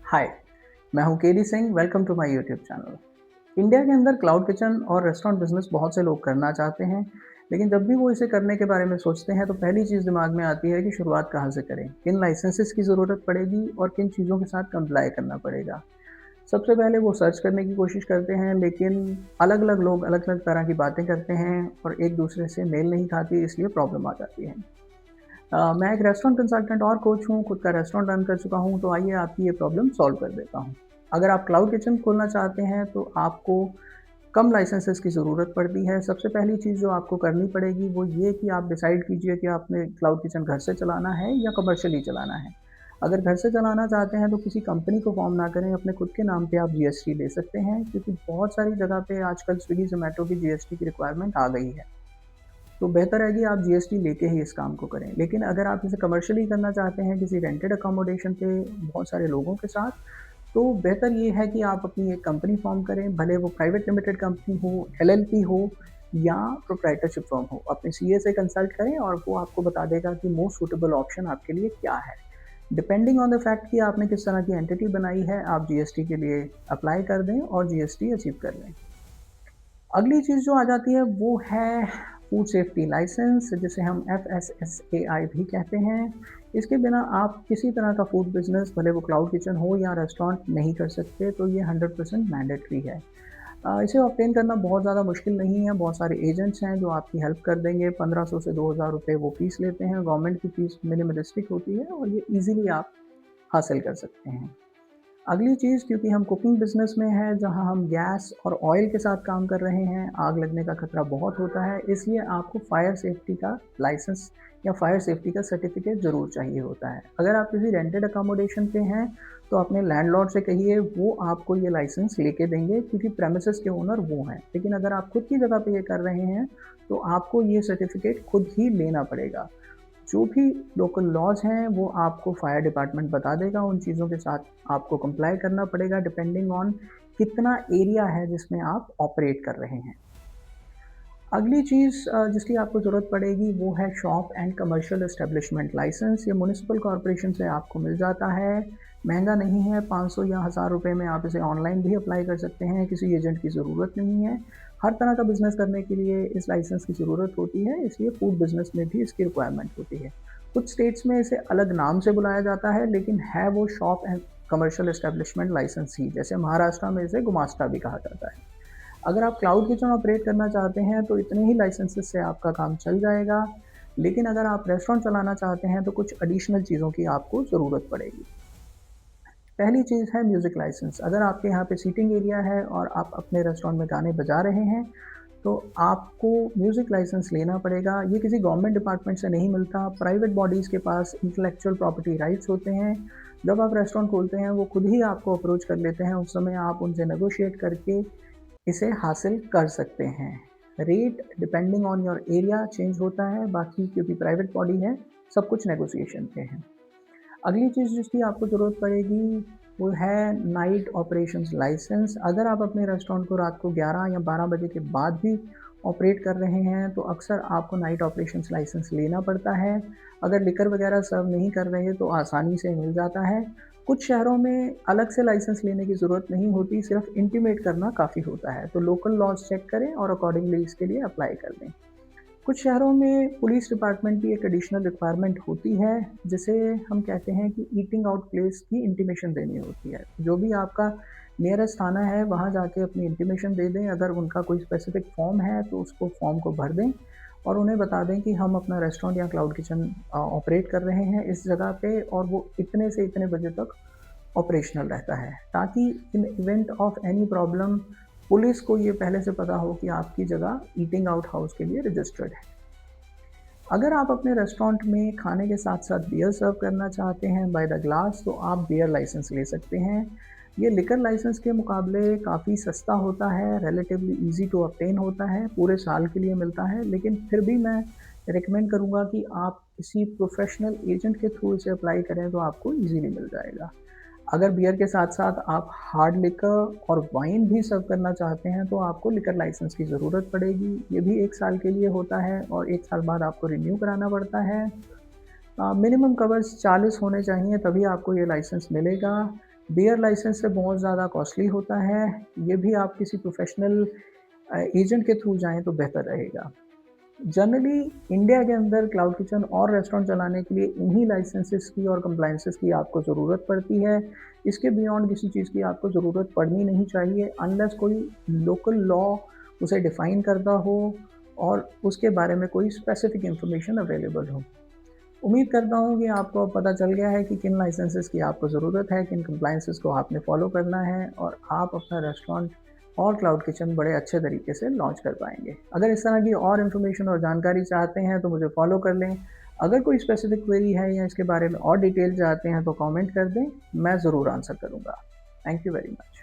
हाय, मैं हूँ KD Singh. Welcome to my YouTube channel. India के अंदर क्लाउड किचन और रेस्टोरेंट बिजनेस बहुत से लोग करना चाहते हैं, लेकिन जब भी वो इसे करने के बारे में सोचते हैं तो पहली चीज़ दिमाग में आती है कि शुरुआत कहाँ से करें, किन लाइसेंसेस की ज़रूरत पड़ेगी और किन चीज़ों के साथ कंप्लाई करना पड़ेगा। सबसे पहले वो सर्च करने की कोशिश करते हैं, लेकिन अलग-अलग लोग अलग-अलग तरह की बातें करते हैं और एक दूसरे से मेल नहीं खाती, इसलिए प्रॉब्लम आ जाती है। मैं एक रेस्टोरेंट कंसल्टेंट और कोच हूँ, खुद का रेस्टोरेंट रन कर चुका हूँ, तो आइए आपकी ये प्रॉब्लम सॉल्व कर देता हूँ। अगर आप क्लाउड किचन खोलना चाहते हैं तो आपको कम लाइसेंसेस की ज़रूरत पड़ती है। सबसे पहली चीज़ जो आपको करनी पड़ेगी वो ये कि आप डिसाइड कीजिए कि आपने क्लाउड किचन घर से चलाना है या कमर्शियली चलाना है। अगर घर से चलाना चाहते हैं तो किसी कंपनी को फॉर्म ना करें, अपने खुद के नाम पे आप जीएसटी ले सकते हैं, क्योंकि बहुत सारी जगह पे आजकल स्विगी, ज़ोमैटो की जीएसटी की रिक्वायरमेंट आ गई है। तो बेहतर है कि आप जीएसटी लेके ही इस काम को करें। लेकिन अगर आप इसे कमर्शियली करना चाहते हैं किसी रेंटेड अकोमोडेशन पे बहुत सारे लोगों के साथ, तो बेहतर ये है कि आप अपनी एक कंपनी फॉर्म करें, भले वो प्राइवेट लिमिटेड कंपनी हो, एलएलपी हो या प्रोप्राइटरशिप फर्म हो। अपने सीए से कंसल्ट करें और वो आपको बता देगा कि मोस्ट सूटेबल ऑप्शन आपके लिए क्या है। डिपेंडिंग ऑन द फैक्ट कि आपने किस तरह की एंटिटी बनाई है, आप जीएसटी के लिए अप्लाई कर दें और जीएसटी अचीव कर लें। अगली चीज़ जो आ जाती है वो है फूड सेफ्टी लाइसेंस, जिसे हम एफएसएसएआई भी कहते हैं। इसके बिना आप किसी तरह का फूड बिजनेस, भले वो क्लाउड किचन हो या रेस्टोरेंट, नहीं कर सकते। तो ये 100% मैंडेटरी है। इसे ऑब्टेन करना बहुत ज़्यादा मुश्किल नहीं है। बहुत सारे एजेंट्स हैं जो आपकी हेल्प कर देंगे। 1500 से 2000 रुपये वो फीस लेते हैं। गवर्नमेंट की फीस मिनिमलिस्टिक होती है और ये ईजिली आप हासिल कर सकते हैं। अगली चीज़, क्योंकि हम कुकिंग बिज़नेस में हैं जहाँ हम गैस और ऑयल के साथ काम कर रहे हैं, आग लगने का खतरा बहुत होता है, इसलिए आपको फायर सेफ्टी का लाइसेंस या फायर सेफ्टी का सर्टिफिकेट ज़रूर चाहिए होता है। अगर आप किसी रेंटेड अकोमोडेशन पे हैं, तो अपने लैंडलॉर्ड से कहिए, वो आपको ये लाइसेंस लेके देंगे, क्योंकि प्रेमिसेस के ओनर वो हैं। लेकिन अगर आप खुद की जगह पे ये कर रहे हैं, तो आपको ये सर्टिफिकेट खुद ही लेना पड़ेगा। जो भी लोकल लॉज हैं वो आपको फायर डिपार्टमेंट बता देगा। उन चीज़ों के साथ आपको कंप्लाई करना पड़ेगा, डिपेंडिंग ऑन कितना एरिया है जिसमें आप ऑपरेट कर रहे हैं। अगली चीज़ जिसकी आपको ज़रूरत पड़ेगी वो है shop and commercial establishment licence. ये म्युनिसिपल कॉरपोरेशन से आपको मिल जाता है। महंगा नहीं है, 500 या 1000 रुपये में आप इसे ऑनलाइन भी अप्लाई कर सकते हैं। किसी एजेंट की ज़रूरत नहीं है। हर तरह का बिज़नेस करने के लिए इस लाइसेंस की ज़रूरत होती है, इसलिए फूड बिज़नेस में भी इसकी रिक्वायरमेंट होती है। कुछ स्टेट्स में इसे अलग नाम से बुलाया जाता है, लेकिन है वो shop and commercial establishment licence ही। जैसे महाराष्ट्र में इसे गुमास्ता भी कहा जाता है। अगर आप क्लाउड किचन ऑपरेट करना चाहते हैं तो इतने ही लाइसेंसेस से आपका काम चल जाएगा। लेकिन अगर आप रेस्टोरेंट चलाना चाहते हैं तो कुछ एडिशनल चीज़ों की आपको ज़रूरत पड़ेगी। पहली चीज़ है म्यूज़िक लाइसेंस। अगर आपके यहाँ पे सीटिंग एरिया है और आप अपने रेस्टोरेंट में गाने बजा रहे हैं, तो आपको म्यूज़िक लाइसेंस लेना पड़ेगा। ये किसी गवर्नमेंट डिपार्टमेंट से नहीं मिलता। प्राइवेट बॉडीज़ के पास इंटेलेक्चुअल प्रॉपर्टी राइट्स होते हैं। जब आप रेस्टोरेंट खोलते हैं वो खुद ही आपको अप्रोच कर लेते हैं। उस समय आप उनसे नेगोशिएट करके इसे हासिल कर सकते हैं। Rate depending on your area change होता है, बाकी क्योंकि प्राइवेट बॉडी है, सब कुछ नेगोशिएशन पे है। अगली चीज़ जिसकी आपको ज़रूरत पड़ेगी वो है नाइट ऑपरेशंस लाइसेंस। अगर आप अपने रेस्टोरेंट को रात को 11 या 12 बजे के बाद भी ऑपरेट कर रहे हैं, तो अक्सर आपको नाइट ऑपरेशंस लाइसेंस लेना पड़ता है। अगर लिकर वगैरह सर्व नहीं कर रहे तो आसानी से मिल जाता है। कुछ शहरों में अलग से लाइसेंस लेने की ज़रूरत नहीं होती, सिर्फ इंटीमेट करना काफ़ी होता है। तो लोकल लॉज चेक करें और अकॉर्डिंगली इसके लिए अप्लाई कर दें। कुछ शहरों में पुलिस डिपार्टमेंट की एक एडिशनल रिक्वायरमेंट होती है, जिसे हम कहते हैं कि ईटिंग आउट प्लेस की इंटीमेशन देनी होती है। जो भी आपका नियरेस्ट थाना है वहाँ जाके अपनी इंटीमेशन दे दें। अगर उनका कोई स्पेसिफिक फॉर्म है तो उसको फॉर्म को भर दें और उन्हें बता दें कि हम अपना रेस्टोरेंट या क्लाउड किचन ऑपरेट कर रहे हैं इस जगह पे, और वो इतने से इतने बजे तक ऑपरेशनल रहता है, ताकि इन event of any problem police को ये पहले से पता हो कि आपकी जगह ईटिंग आउट हाउस के लिए रजिस्टर्ड है। अगर आप अपने रेस्टोरेंट में खाने के साथ साथ बियर सर्व करना चाहते हैं बाय द ग्लास, तो आप बियर लाइसेंस ले सकते हैं। ये लिकर लाइसेंस के मुकाबले काफ़ी सस्ता होता है, रिलेटिवली ईजी टू ऑब्टेन होता है, पूरे साल के लिए मिलता है। लेकिन फिर भी मैं रिकमेंड करूँगा कि आप किसी प्रोफेशनल एजेंट के थ्रू इसे अप्लाई करें, तो आपको ईजीली मिल जाएगा। अगर बियर के साथ-साथ आप हार्ड लिकर और वाइन भी सर्व करना चाहते हैं, तो आपको लिकर लाइसेंस की ज़रूरत पड़ेगी। ये भी 1 साल के लिए होता है और 1 साल बाद आपको रिन्यू कराना पड़ता है। मिनिमम कवर्स 40 होने चाहिए, तभी आपको ये लाइसेंस मिलेगा। बियर लाइसेंस से बहुत ज़्यादा कॉस्टली होता है, ये भी आप किसी प्रोफ़ेशनल एजेंट के थ्रू जाएँ तो बेहतर रहेगा। जनरली इंडिया के अंदर क्लाउड किचन और रेस्टोरेंट चलाने के लिए इन्हीं लाइसेंसेस की और कंप्लायंसेस की आपको ज़रूरत पड़ती है। इसके बियॉन्ड किसी चीज़ की आपको ज़रूरत पड़नी नहीं चाहिए अनलेस कोई लोकल लॉ उसे डिफ़ाइन करता हो और उसके बारे में कोई स्पेसिफ़िक इन्फॉर्मेशन अवेलेबल हो। उम्मीद करता हूँ कि आपको अब पता चल गया है कि किन लाइसेंसेस की आपको ज़रूरत है, किन कंप्लायंसेस को आपने फ़ॉलो करना है और आप अपना रेस्टोरेंट और क्लाउड किचन बड़े अच्छे तरीके से लॉन्च कर पाएँगे। अगर इस तरह की और इन्फॉर्मेशन और जानकारी चाहते हैं तो मुझे फ़ॉलो कर लें। अगर कोई स्पेसिफ़िक क्वेरी है या इसके बारे में और डिटेल चाहते हैं तो कमेंट कर दें, मैं ज़रूर आंसर करूँगा। Thank you very much.